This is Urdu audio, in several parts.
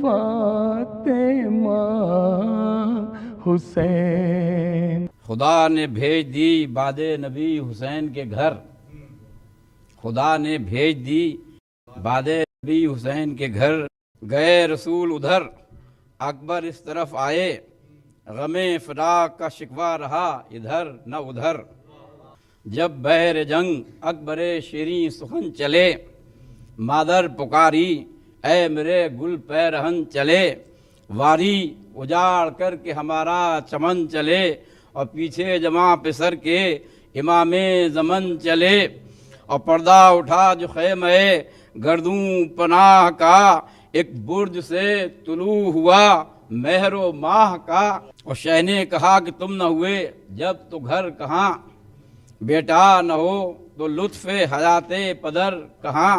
فاطمہ حسین۔ خدا نے بھیج دی باد نبی حسین کے گھر، خدا نے بھیج دی باد نبی حسین کے گھر، گئے رسول ادھر اکبر اس طرف آئے، غم فراق کا شکوہ رہا ادھر نہ ادھر، جب بحر جنگ اکبر شیریں سخن چلے، مادر پکاری اے میرے گل پیرہن چلے، واری اجاڑ کر کے ہمارا چمن چلے، اور پیچھے جماع پہ سر کے امام زمن چلے، اور پردہ اٹھا جو خیمہ گردوں پناہ کا، ایک برج سے طلوع ہوا مہر و ماہ کا، اور شہ نے کہا کہ تم نہ ہوئے جب تو گھر کہاں، بیٹا نہ ہو تو لطف حیات پدر کہاں،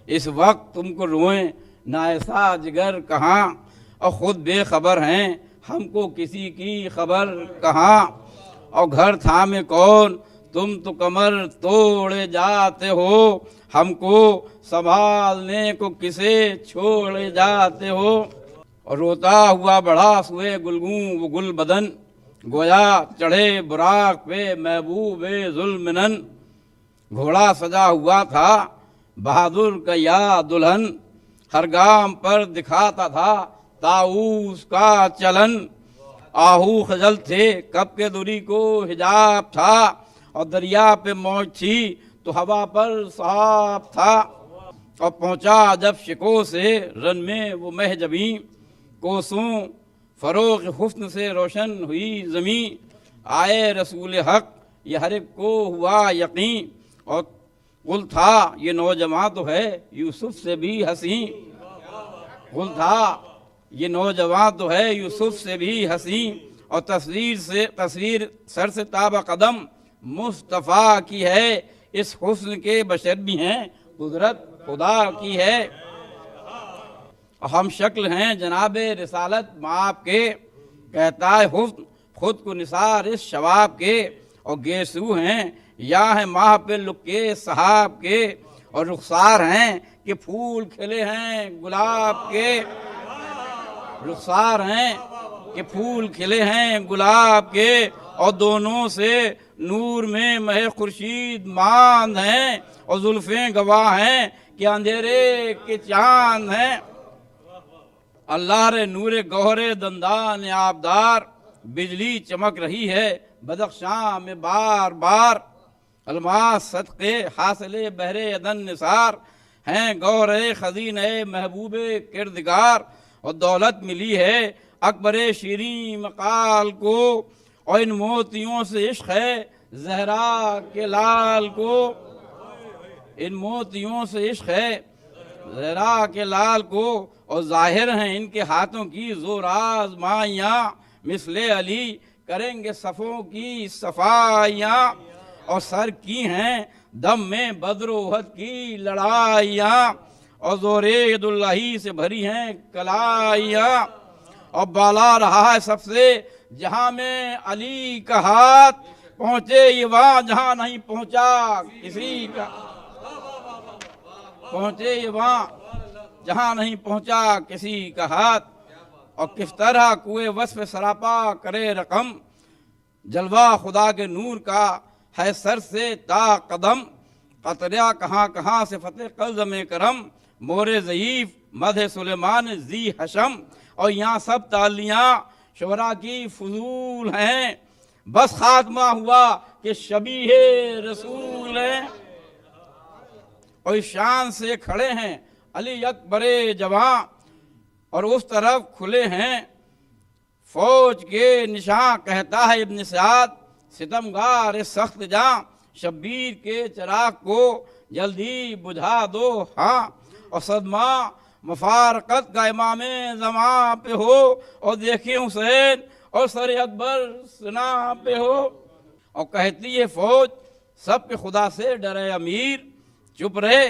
اس وقت تم کو روئیں نہ ایسا جگر کہاں، اور خود بے خبر ہیں ہم کو کسی کی خبر کہاں، اور گھر تھامے کون تم تو کمر توڑے جاتے ہو، ہم کو سنبھالنے کو کسے چھوڑے جاتے ہو، اور روتا ہوا بڑھا سوئے گلگوں وہ گل بدن، گویا چڑھے براق پہ محبوب ذوالمنن، گھوڑا سجا ہوا تھا بہادر کا یا دلہن، ہر گام پر دکھاتا تھا طاؤس کا چلن، آہو خجل تھے کب کے دوری کو حجاب تھا، اور دریا پہ موج تھی تو ہوا پر سحاب تھا، اور پہنچا جب شکو سے رن میں وہ مہ جبیں، کوسوں فروغ حسن سے روشن ہوئی زمیں، آئے رسول حق یہ ہر ایک کو ہوا یقین، اور قل تھا یہ نوجواں تو ہے یوسف سے بھی حسین، قل تھا یہ نوجواں تو ہے یوسف سے بھی حسین، اور تصویر سر سے تابہ قدم مصطفیٰ کی ہے، اس حسن کے بشر بھی ہیں قدرت خدا کی ہے، ہم شکل ہیں جناب رسالت مآب کے، کہتا ہے حسن خود کو نثار اس شباب کے، اور گیسو ہیں یا ہیں ماہ پہ لکے صحاب کے، اور رخسار ہیں کہ پھول کھلے ہیں گلاب کے، رخسار ہیں کہ پھول کھلے ہیں گلاب کے، اور دونوں سے نور میں مہ خورشید ماند ہیں، اور زلفیں گواہ ہیں کہ اندھیرے کے چاند ہیں، اللہ رے نور گوہر دندان آبدار، بجلی چمک رہی ہے بدخشاں میں بار بار، الماس صدقے حاصل بحر عدن نثار، ہیں گوہر خزینہ محبوب کردگار، اور دولت ملی ہے اکبر شیریں مقال کو، اور ان موتیوں سے عشق ہے زہرا کے لال کو، ان موتیوں سے عشق ہے زہرا کے لال کو، اور ظاہر ہیں ان کے ہاتھوں کی زور آزمائیاں، مثل علی کریں گے صفوں کی صفائیاں، اور سر کی ہیں دم میں بدر و احد کی لڑائیاں، اور زور ید اللہ سے بھری ہیں کلائیاں، اور بالا رہا ہے سب سے جہاں میں علی کا ہاتھ، پہنچے یہ وہاں جہاں نہیں پہنچا کسی کا، پہنچے یہ وہاں جہاں نہیں پہنچا کسی کا ہاتھ، اور کس طرح کوئے وصف سراپا کرے رقم، جلوہ خدا کے نور کا ہے سر سے تا قدم، قطرہ کہاں کہاں سے فتح قلزم کرم، مور ضعیف مدح سلیمان ذی حشم، اور یہاں سب تالیاں شعراء کی فضول ہیں، بس خاتمہ ہوا کہ شبیہ رسول ہیں، اور اس شان سے کھڑے ہیں علی اکبر جواں، اور اس طرف کھلے ہیں فوج کے نشاں، کہتا ہے ابن سعد ستمگار سخت جاں، شبیر کے چراغ کو جلدی بجھا دو ہاں، اور صدمہ مفارقت کا امام زمان پہ ہو، اور دیکھیں حسین اور سر اکبر سنا پہ ہو، اور کہتی ہے فوج سب پہ خدا سے ڈرے امیر، چپ رہے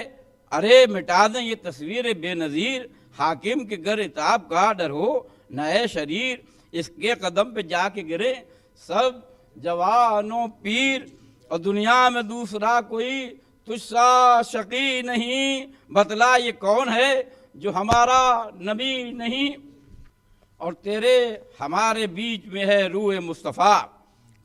ارے مٹا دیں یہ تصویر بے نظیر، حاکم کے گر عتاب کا ڈر ہو نہ اے شریر، اس کے قدم پہ جا کے گرے سب جوانوں پیر، اور دنیا میں دوسرا کوئی تجھ سا شقی نہیں، بتلا یہ کون ہے جو ہمارا نبی نہیں، اور تیرے ہمارے بیچ میں ہے روح مصطفیٰ،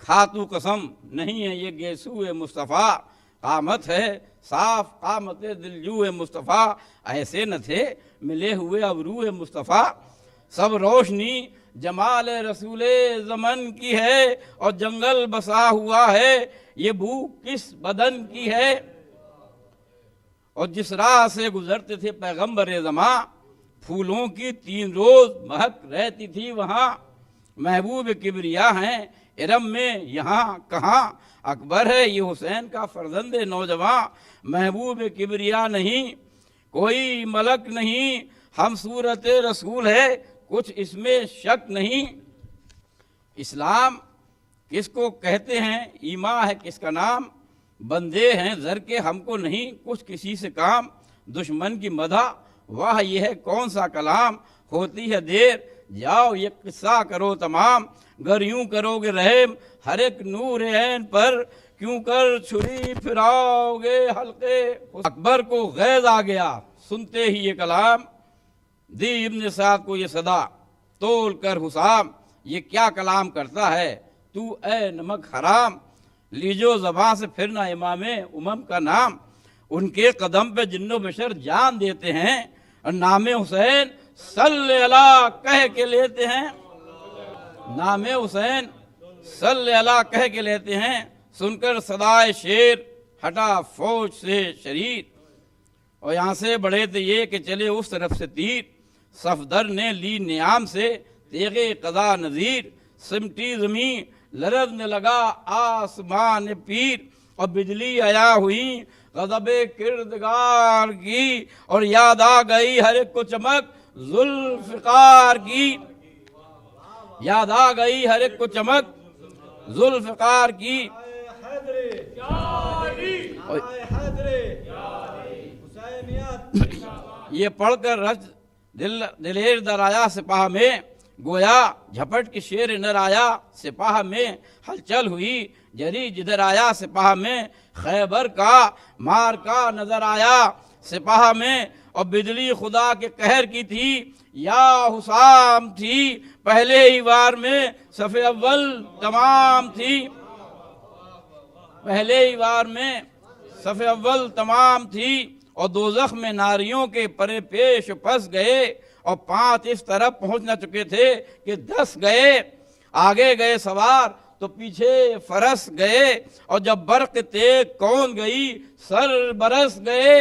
کھاتو قسم نہیں ہے یہ گیسو مصطفیٰ، قامت ہے صاف قامت دلجو مصطفیٰ، ایسے نہ تھے ملے ہوئے اب روح مصطفیٰ، سب روشنی جمال رسول زمن کی ہے، اور جنگل بسا ہوا ہے یہ بو کس بدن کی ہے، اور جس راہ سے گزرتے تھے پیغمبر زماں، پھولوں کی 3 روز مہک رہتی تھی وہاں، محبوب کبریا ہیں ارم میں یہاں کہاں، اکبر ہے یہ حسین کا فرزند نوجواں، محبوب کبریا نہیں کوئی ملک نہیں، ہم صورت رسول ہے کچھ اس میں شک نہیں، اسلام کس کو کہتے ہیں ایمان ہے کس کا نام، بندے ہیں زر کے ہم کو نہیں کچھ کسی سے کام، دشمن کی مدح واہ یہ ہے کون سا کلام، ہوتی ہے دیر جاؤ یہ قصہ کرو تمام، گر یوں کرو گے رحم ہر ایک نور عین پر، کیوں کر چھری پھراؤ گے حلقے، اکبر کو غیظ آ گیا سنتے ہی یہ کلام، دی ابن سعد کو یہ صدا تول کر حسام، یہ کیا کلام کرتا ہے تو اے نمک حرام، لیجو زبان سے پھرنا امام امم کا نام، ان کے قدم پہ جن و بشر جان دیتے ہیں، اور نام حسین صلی اللہ کہہ کے لیتے ہیں، نام حسین صلی اللہ کہہ کے لیتے ہیں، سن کر صدائے شیر ہٹا فوج سے شریر، اور یہاں سے بڑھے تھے یہ کہ چلے اس طرف سے تیر، صفدر نے لی نیام سے تیغ قضا نذیر، سمٹی زمین لرزنے لگا آسمان پیر، اور بجلی عیا ہوئی غضب کردگار کی، اور یاد آ گئی ہر ایک کو چمک ذوالفقار کی، یاد آ گئی ہر ایک کو چمک ذوالفقار کی، یہ پڑھ کر رج دلیر در آیا سپاہ میں، گویا جھپٹ کے شیر نر آیا سپاہ میں، ہلچل ہوئی جری جدھر آیا سپاہ میں، خیبر کا مار کا نظر آیا سپاہ میں، اور بجلی خدا کے قہر کی تھی یا حسام تھی، پہلے ہی وار میں صف اول تمام تھی، پہلے ہی وار میں صف اول تمام تھی، اور دوزخ میں ناریوں کے پرے پیش پس گئے، اور 5 اس طرف پہنچ نہ چکے تھے کہ 10 گئے، آگے گئے سوار تو پیچھے فرس گئے، اور جب برق تیغ کون گئی سر برس گئے،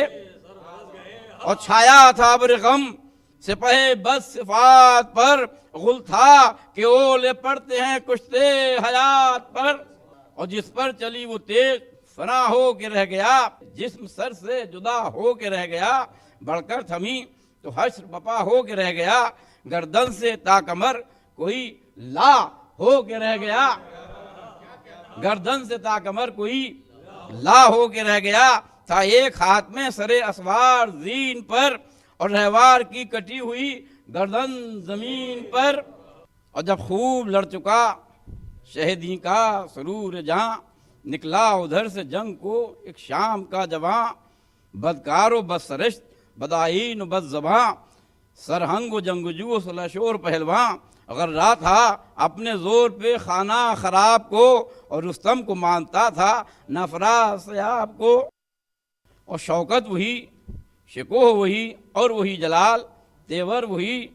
اور چھایا تھا ابر غم سپہ بس صفات پر، غل تھا کہ اولے پڑتے ہیں کشتے حیات پر، اور جس پر چلی وہ تیغ فنا ہو کے رہ گیا، جسم سر سے جدا ہو کے رہ گیا، بڑھ کر تھمی تو حشر بپا ہو کے رہ گیا، گردن سے تا کمر کوئی لا ہو کے رہ گیا، گردن سے تا کمر کوئی لا ہو کے رہ گیا، تھا ایک ہاتھ میں سر اسوار زین پر، اور رہوار کی کٹی ہوئی گردن زمین پر، اور جب خوب لڑ چکا شہیدی کا سرور جہاں، نکلا ادھر سے جنگ کو ایک شام کا جواں، بدکار و بدسرشت بدآئین و بد زباں، سرہنگ و جنگجو و سلشور پہلواں، اگر رہا تھا اپنے زور پہ خانہ خراب کو، اور رستم کو مانتا تھا نفراز سیاب کو، اور شوکت وہی شکوہ وہی اور وہی جلال، تیور وہی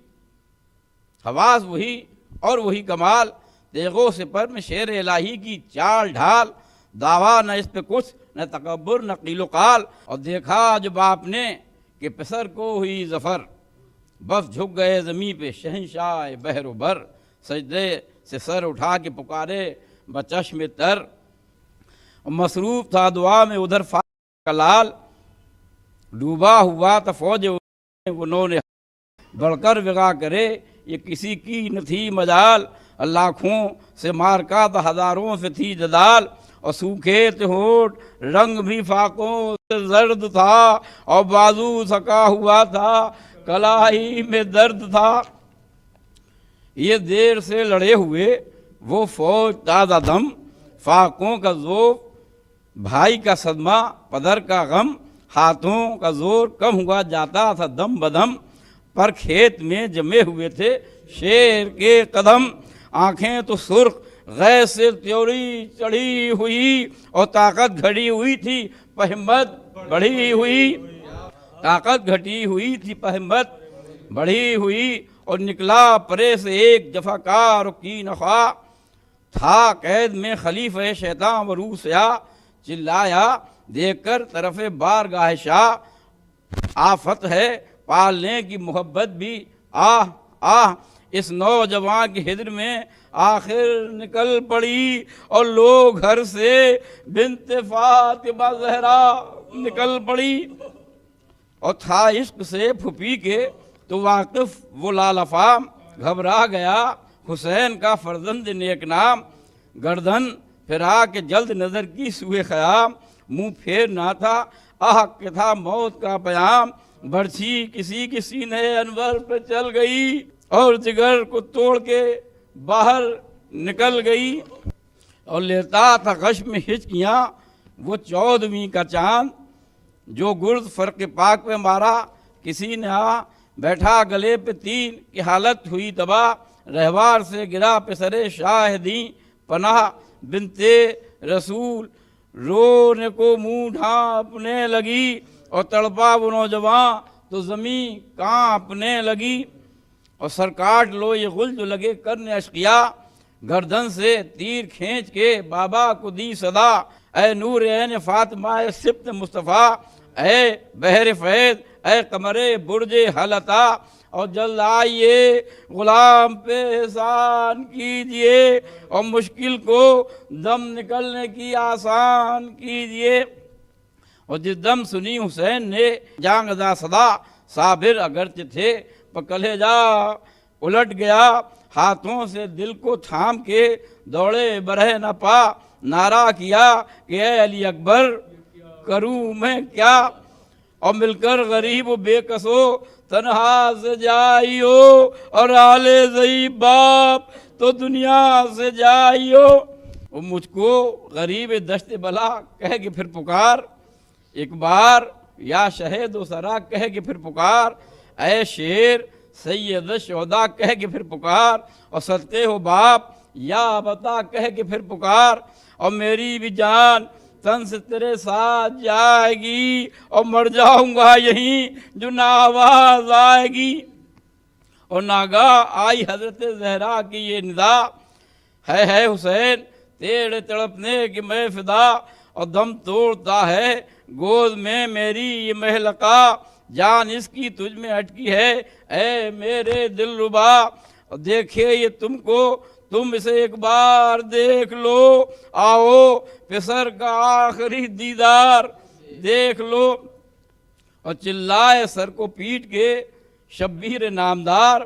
حواس وہی اور وہی کمال، تیغوں سے پر میں شیر الہی کی چال ڈھال، دعویٰ نہ اس پہ کچھ نہ تکبر نہ قیل و قال، اور دیکھا جو باپ نے کہ پسر کو ہوئی ظفر، بس جھک گئے زمین پہ شہنشاہ بحر و بر، سجدے سے سر اٹھا کے پکارے بچشم تر، اور مصروف تھا دعا میں ادھر فاطمہ کا لال، ڈوبا ہوا تھا فوج انہوں نے بڑھ کر وغا کرے یہ کسی کی نہ تھی مجال، لاکھوں سے مارکا تھا ہزاروں سے تھی جدال، اور سوکھے تھے ہونٹ رنگ بھی فاقوں سے زرد تھا، اور بازو تھکا ہوا تھا کلاہی میں درد تھا، یہ دیر سے لڑے ہوئے وہ فوج تازہ دم، فاقوں کا ذوق بھائی کا صدمہ پدر کا غم، ہاتھوں کا زور کم ہوا جاتا تھا دم بدم، پر کھیت میں جمے ہوئے تھے شیر کے قدم، آنکھیں تو سرخ غیر سے تیوری چڑھی ہوئی، اور طاقت گھٹی ہوئی تھی پہمت بڑھی ہوئی، طاقت گھٹی ہوئی تھی پہمت بڑھی ہوئی، اور نکلا پرے سے ایک جفاکار کی نخواہ، تھا قید میں خلیفہ شیطان و روح سیاہ، چلایا دیکھ کر طرف بارگاہ شاہ، آفت ہے پالنے کی محبت بھی، آہ آہ اس نوجوان کی ہجر میں آخر نکل پڑی، اور لوگ گھر سے بنت فاطمہ زہرا نکل پڑی، اور تھا عشق سے پھپھی کے تو واقف وہ لالفام، گھبرا گیا حسین کا فرزند نیک نام، گردن پھرا کے جلد نظر کی سوئے خیام، منہ پھیر نہ تھا آہ کہ تھا موت کا پیام، برچھی کسی کی سینے انور پہ چل گئی، اور جگر کو توڑ کے باہر نکل گئی، اور لیتا تھا غش میں ہچکیاں وہ 14ویں کا چاند، جو گرد فرق پاک پہ مارا کسی نے آ بیٹھا گلے پہ تین کی حالت ہوئی تباہ، رہوار سے گرا پسرے شاہدیں پناہ، بنتے رسول رونے کو منہ ڈھانپنے لگی، اور تڑپا وہ نوجوان تو زمین کانپنے لگی، اور سر کاٹ لو یہ غل جو لگے کرنے اشقیا، گردن سے تیر کھینچ کے بابا کو دی صدا، اے نور عین فاطمہ اے سبط مصطفیٰ، اے بحر فیض اے قمر برج حلتا، اور جلد آئیے غلام پہ احسان کیجئے، اور مشکل کو دم نکلنے کی آسان کیجئے، اور جس دم سنی حسین نے جان گزا صدا، صابر اگرچہ تھے پر کلیجہ الٹ گیا، ہاتھوں سے دل کو تھام کے دوڑے برہ نہ پا، نعرہ کیا کہ اے علی اکبر کروں میں کیا، اور مل کر غریب و بے کسو تنہا سے جائیو، اور آل ضعیف باپ تو دنیا سے جائیو، وہ مجھ کو غریب دشت بلا کہہ کے پھر پکار، ایک بار یا شہید و سرا کہہ کے پھر پکار، اے شیر سید شہداء کہہ کے پھر پکار، اور صدقے ہو باپ یا بتا کہہ کے پھر پکار، اور میری بھی جان تن سے تیرے ساتھ جائے گی، اور مر جاؤں گا یہیں جو نہ آواز آئے گی، اور ناگاہ آئی حضرت زہرا کی یہ ندا، ہے حسین تیرے تڑپنے کی میں فدا، اور دم توڑتا ہے گود میں میری یہ محلقہ، جان اس کی تجھ میں اٹکی ہے اے میرے دل ربا، اور دیکھے یہ تم کو تم اسے ایک بار دیکھ لو، آؤ پسر کا آخری دیدار دیکھ لو، اور چلائے سر کو پیٹ کے شبیر نامدار،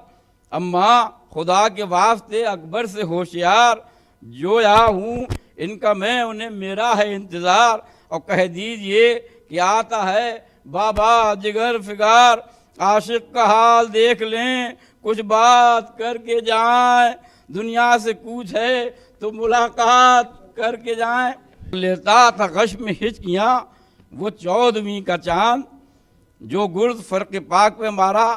اماں خدا کے واسطے اکبر سے ہوشیار، جو یہاں ہوں ان کا میں انہیں میرا ہے انتظار، اور کہہ دیجئے کہ آتا ہے بابا جگر فگار، عاشق کا حال دیکھ لیں کچھ بات کر کے جائیں، دنیا سے کوچ ہے تو ملاقات کر کے جائیں، لیتا تھا غش میں ہچکیاں وہ 14ویں کا چاند، جو گرد فرق پاک پہ مارا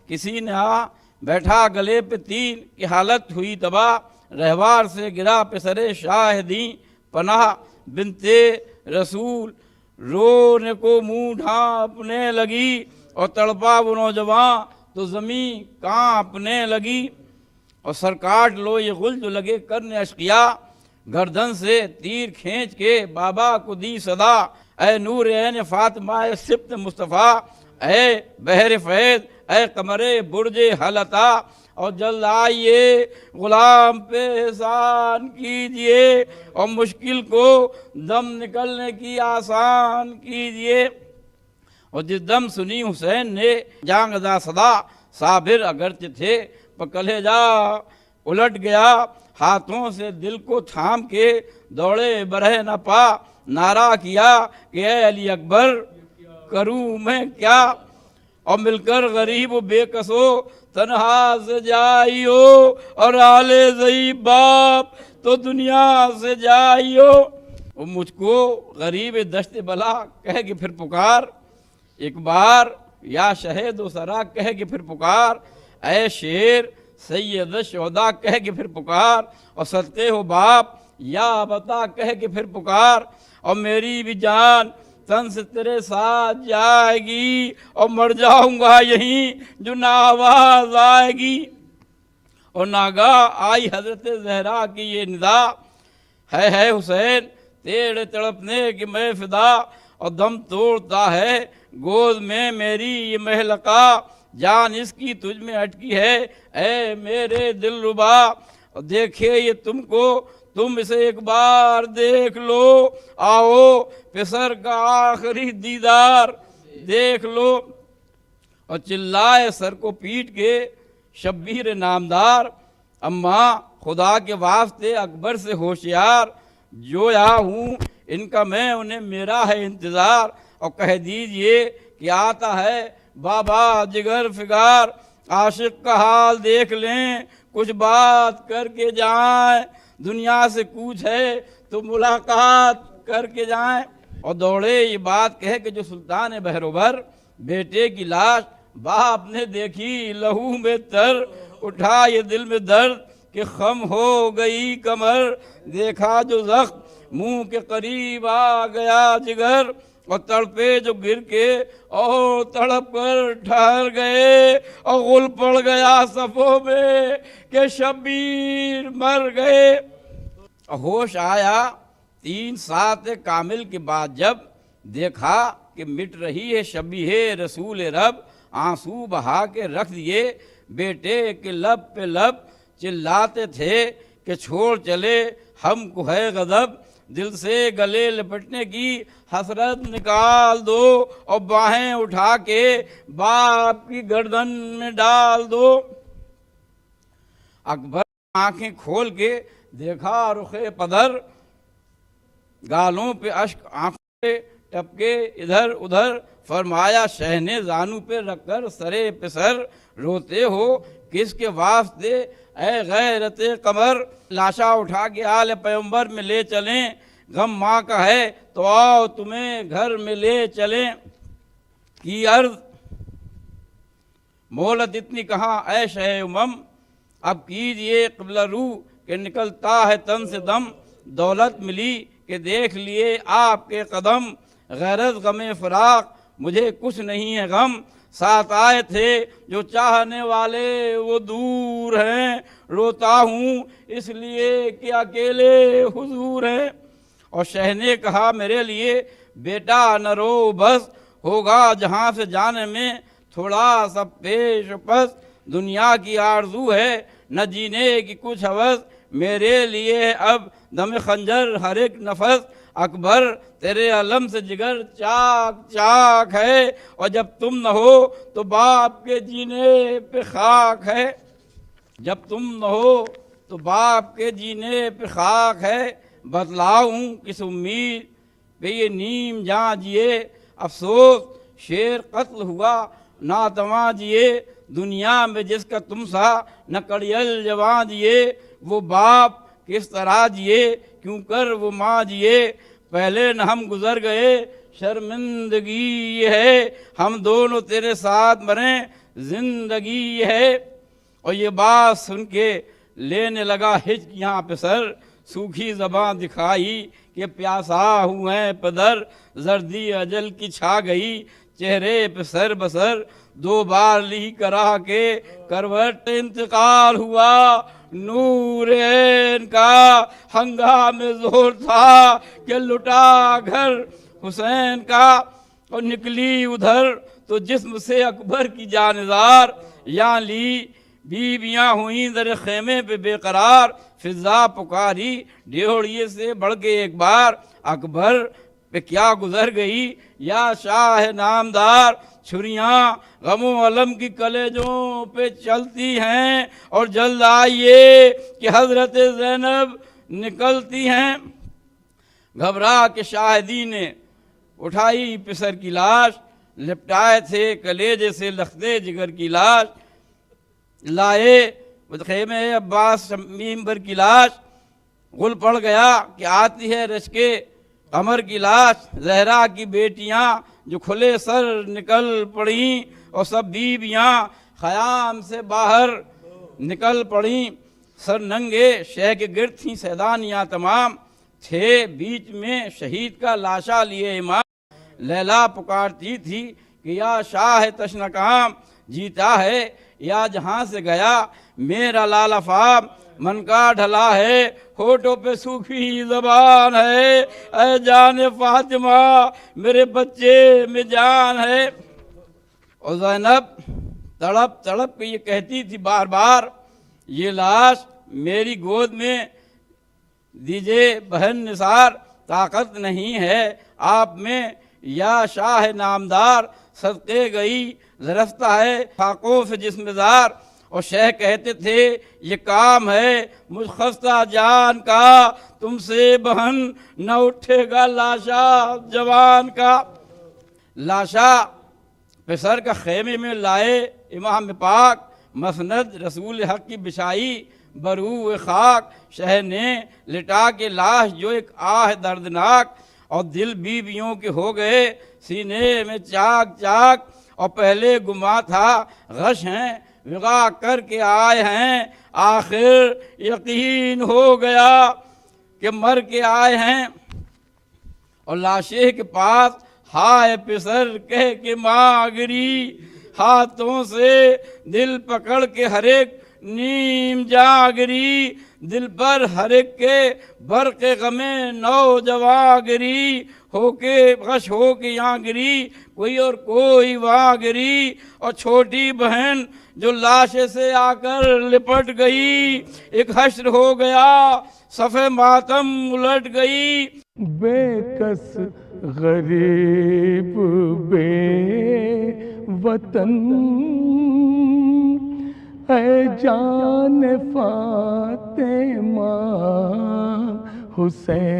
کسی نے آ بیٹھا گلے پہ تین کی حالت ہوئی تباہ، رہوار سے گرا پسرے شاہدیں پناہ، بنتے رسول رونے کو منہ ڈھانپنے لگی، اور تڑپا وہ نوجوان تو زمین کانپنے لگی، اور سر کاٹ لو یہ غل جو لگے کرنے اشقیا، گردن سے تیر کھینچ کے بابا کو دی صدا، اے نور عین فاطمہ اے سبط مصطفیٰ، اے بحر فیض اے قمر برج حلتا، اور جلد آئیے غلام پہ احسان کیجئے، اور مشکل کو دم نکلنے کی آسان کیجئے، اور جس دم سنی حسین نے جان گزا صدا، صابر اگرچہ تھے پر کلیجہ الٹ گیا، ہاتھوں سے دل کو تھام کے دوڑے برہ نہ پا، نعرہ کیا کہ اے علی اکبر کروں میں کیا، اور مل کر غریب و بے کسو تنہا سے جائیو، اور آل ضعیف باپ تو دنیا سے جائیو، وہ مجھ کو غریب دشت بلا کہہ کے پھر پکار، ایک بار یا شہید و سرا کہہ کے پھر پکار، اے شیر سید شہدا کہہ کے پھر پکار، اور صدقے ہو باپ یا بتا کہہ کے پھر پکار، اور میری بھی جان تن سے تیرے ساتھ جائے گی، اور مر جاؤں گا یہیں جو نہ آواز آئے گی۔ اور ناگاہ آئی حضرت زہرا کی یہ ندا، ہے حسین تیرے تڑپنے کی میں فدا، اور دم توڑتا ہے گود میں میری یہ مہلکا، جان اس کی تجھ میں اٹکی ہے اے میرے دل ربا، اور دیکھے یہ تم کو تم اسے ایک بار دیکھ لو، آؤ پسر کا آخری دیدار دیکھ لو۔ اور چلائے سر کو پیٹ کے شبیر نامدار، اماں خدا کے واسطے اکبر سے ہوشیار، جو یہاں ہوں ان کا میں انہیں میرا ہے انتظار، اور کہہ دیجئے کہ آتا ہے بابا جگر فگار، عاشق کا حال دیکھ لیں کچھ بات کر کے جائیں، دنیا سے کوچ ہے تو ملاقات کر کے جائیں۔ اور دوڑے یہ بات کہہ کہ جو سلطان بہروبر، بیٹے کی لاش باپ نے دیکھی لہو میں تر، اٹھا یہ دل میں درد کہ خم ہو گئی کمر، دیکھا جو زخم منہ کے قریب آ گیا جگر، اور تڑپے جو گر کے اور تڑپ کر ٹھہر گئے، اور غل پڑ گیا صفوں میں کہ شبیر مر گئے۔ ہوش آیا 3 ساعت کامل کے بعد جب دیکھا کہ مٹ رہی ہے شبیہ رسول رب، آنسو بہا کے رکھ دیے بیٹے کے لب پہ لب، چلاتے تھے کہ چھوڑ چلے ہم کو ہے غضب، دل سے گلے لپٹنے کی حسرت نکال دو، اور باہیں اٹھا کے باپ کی گردن میں ڈال دو۔ اکبر آنکھیں کھول کے دیکھا رخ پدر، گالوں پہ اشک آنکھوں پہ ٹپکے ادھر ادھر، فرمایا شہنے زانو پہ رکھ کر سرے پہ سر، روتے ہو کس کے واسطے اے غیرت قمر، لاشا اٹھا کے آل پیغمبر میں لے چلیں، غم ماں کا ہے تو آؤ تمہیں گھر میں لے چلیں۔ کی عرض مولت اتنی کہاں اے شہ امم، اب کیجئے قبلہ رو کہ نکلتا ہے تن سے دم، دولت ملی کہ دیکھ لیے آپ کے قدم، غیرت غم فراق مجھے کچھ نہیں ہے غم، ساتھ آئے تھے جو چاہنے والے وہ دور ہیں، روتا ہوں اس لیے کہ اکیلے حضور ہیں۔ اور شہ نے کہا میرے لیے بیٹا نہ رو بس، ہوگا جہاں سے جانے میں تھوڑا سا پیش پس، دنیا کی آرزو ہے نہ جینے کی کچھ ہوس، میرے لیے اب دم خنجر ہر ایک نفس، اکبر تیرے علم سے جگر چاک چاک ہے، اور جب تم نہ ہو تو باپ کے جینے پہ خاک ہے، جب تم نہ ہو تو باپ کے جینے پہ خاک ہے، بتلاؤں کس امید پہ یہ نیم جاں جیے، افسوس شیر قتل ہوا ناتواں جیے، دنیا میں جس کا تم سا نہ کڑیل جوان جیے، وہ باپ کس طرح جیے کیوں کر وہ ماں جیے، پہلے نہ ہم گزر گئے شرمندگی یہ ہے، ہم دونوں تیرے ساتھ مریں زندگی یہ ہے۔ اور یہ بات سن کے لینے لگا ہچک یہاں پہ سر، سوکھی زباں دکھائی کہ پیاسا ہوں ہے پدر، زردی اجل کی چھا گئی چہرے پہ سر بسر، 2 بار لی کرا کے کروٹ انتقال ہوا، نور عین کا ہنگام زور تھا کہ لٹا گھر حسین کا، اور نکلی ادھر تو جسم سے اکبر کی جانزار، یہاں لی بیویاں ہوئیں در خیمے پہ بے قرار، فضا پکاری ڈیوڑیے سے بڑھ کے ایک بار، اکبر پہ کیا گزر گئی یا شاہ نامدار، چھریاں غم و علم کی کلیجوں پہ چلتی ہیں، اور جلد آئیے کہ حضرت زینب نکلتی ہیں۔ گھبرا کے شاہدی نے اٹھائی پسر کی لاش، لپٹائے تھے کلیجے سے لختے جگر کی لاش، لائے خیمے عباس ممبر کی لاش، غل پڑ گیا کہ آتی ہے رشکے قمر کی لاش، زہرا کی بیٹیاں جو کھلے سر نکل پڑیں، اور سب بیویاں خیام سے باہر نکل پڑیں، سر ننگے شہ کے گرد تھیں سیدانیاں تمام، تھے بیچ میں شہید کا لاشا لیے امام۔ لیلا پکارتی تھی کہ یا شاہ تشنکام، جیتا ہے یا جہاں سے گیا میرا لال افام، من کا ڈھلا ہے ہونٹوں پہ سوکھی زبان ہے، اے جان فاطمہ میرے بچے میں جان ہے۔ اور زینب تڑپ تڑپ کے یہ کہتی تھی بار بار، یہ لاش میری گود میں دیجئے بہن نثار، طاقت نہیں ہے آپ میں یا شاہ نامدار، صدقے گئی لرزتا ہے خاکوں سے جسم زار۔ اور شہ کہتے تھے یہ کام ہے مجھ خستہ جان کا، تم سے بہن نہ اٹھے گا لاشا جوان کا۔ لاشا پسر کا خیمے میں لائے امام پاک، مسند رسول حق کی بچھائی برو خاک، شہ نے لٹا کے لاش جو ایک آہ دردناک، اور دل بیویوں کے ہو گئے سینے میں چاک چاک۔ اور پہلے گما تھا غش ہیں وغا کر کے آئے ہیں، آخر یقین ہو گیا کہ مر کے آئے ہیں۔ اور لاشے کے پاس ہائے پسر کہہ کے ماں گری، ہاتھوں سے دل پکڑ کے ہر ایک نیم جاگری، دل پر ہر ایک کے برق غمِ نوجواں گری، ہو کے غش ہو کے یہاں گری کوئی اور کوئی وہاں گری۔ اور چھوٹی بہن جو لاشے سے آ کر لپٹ گئی، ایک حشر ہو گیا صف ماتم الٹ گئی۔ بے کس غریب بے وطن، اے جان فاطمہ حسین